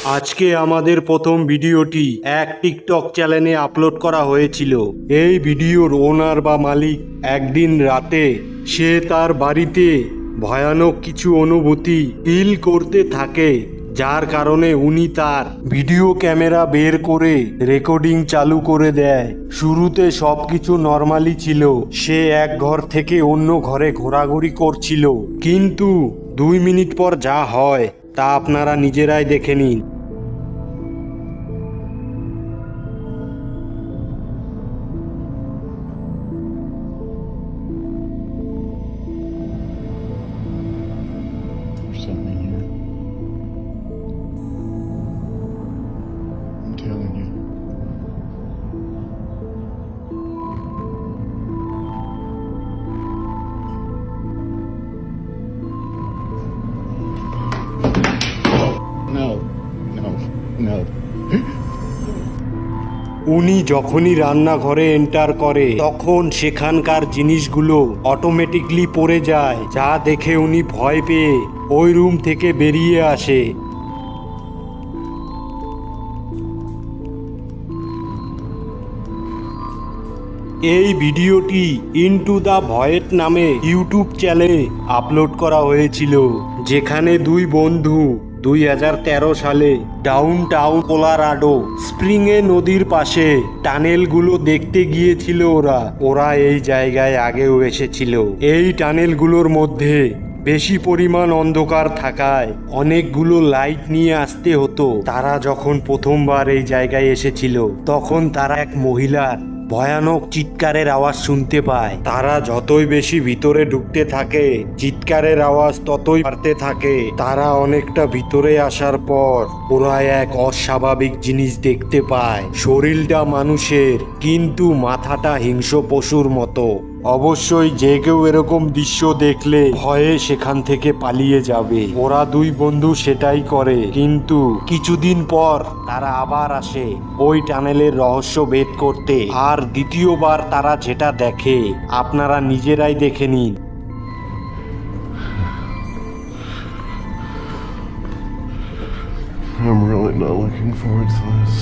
আজকে আমাদের প্রথম ভিডিওটি এক টিকটক চ্যানেলে আপলোড করা হয়েছিল। এই ভিডিওর ওনার বা মালিক একদিন রাতে সে তার বাড়িতে ভয়ানক কিছু অনুভূতি ফিল করতে থাকে, যার কারণে উনি তার ভিডিও ক্যামেরা বের করে রেকর্ডিং চালু করে দেয়। শুরুতে সবকিছু নর্মালি ছিল, সে এক ঘর থেকে অন্য ঘরে ঘোরাঘুরি করছিল, কিন্তু 2 মিনিট পর যা হয় তা আপনারা নিজেরাই দেখে নিন। There's something here. I'm telling you. No, no, no. উনি যখনই রান্নাঘরে এন্টার করে তখন সেখানকার জিনিসগুলো অটোমেটিকলি পড়ে যায়, যা দেখে উনি ভয় পেয়ে ওই রুম থেকে বেরিয়ে আসে। এই ভিডিওটি ইনটু দ্য ভয়েড নামে ইউটিউব চ্যানেলে আপলোড করা হয়েছিল, যেখানে দুই বন্ধু 2013 সালে ডাউন টাউন কোলোরাডো স্প্রিংয়ে নদীর পাশে টানেলগুলো দেখতে গিয়েছিল। ওরা এই জায়গায় আগেও এসেছিল। এই টানেলগুলোর মধ্যে বেশি পরিমাণ অন্ধকার থাকায় অনেকগুলো লাইট নিয়ে আসতে হতো। তারা যখন প্রথমবার এই জায়গায় এসেছিল তখন তারা এক মহিলার ভয়ানক চিৎকারের আওয়াজ শুনতে পায়। তারা যতই বেশি ভিতরে ঢুকতে থাকে চিৎকারের আওয়াজ ততই বাড়তে থাকে। তারা অনেকটা ভিতরে আসার পর ওরা এক অস্বাভাবিক জিনিস দেখতে পায়। শরীরটা মানুষের, কিন্তু মাথাটা হিংস্র পশুর মতো। অবশ্যই যে কেউ এরকম দৃশ্য দেখলে ভয়ে সেখান থেকে পালিয়ে যাবে। ওরা দুই বন্ধু সেটাই করে, কিন্তু কিছুদিন পর তারা আবার আসে ওই টানেলের রহস্য ভেদ করতে। আর দ্বিতীয়বার তারা যেটা দেখে আপনারা নিজেরাই দেখে নিন। I'm really not looking forward to this.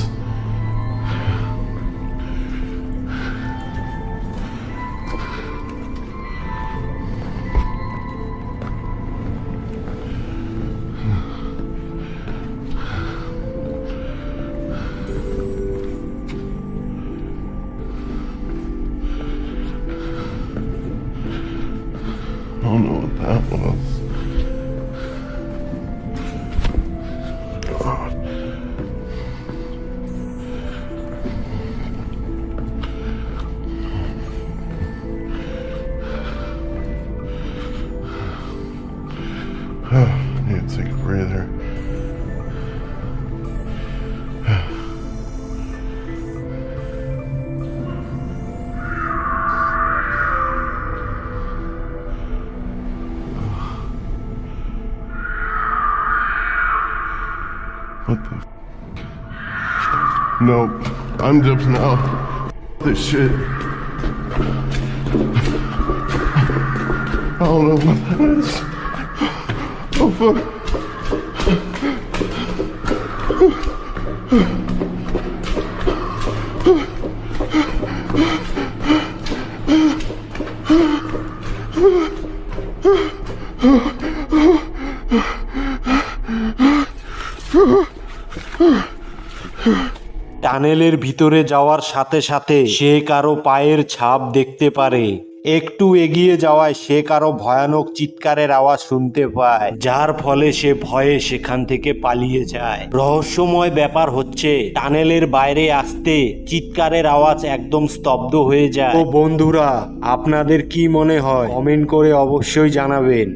I don't know what that was. God. Need to take a breather. What the? Nope. I'm dipping out. This shit. I don't know what that is. Oh fuck. টানেলের ভিতরে যাওয়ার সাথে সাথে সে কারো পায়ের ছাপ দেখতে পারে। একটু এগিয়ে যাওয়ায় সে কারো ভয়ানক চিৎকারের আওয়াজ শুনতে পায়, যার ফলে সে ভয়ে সেখান থেকে পালিয়ে যায়। রহস্যময় ব্যাপার হচ্ছে টানেলের বাইরে আসতে চিৎকারের আওয়াজ একদম স্তব্ধ হয়ে যায়। তো বন্ধুরা, আপনাদের কি মনে হয় কমেন্ট করে অবশ্যই জানাবেন।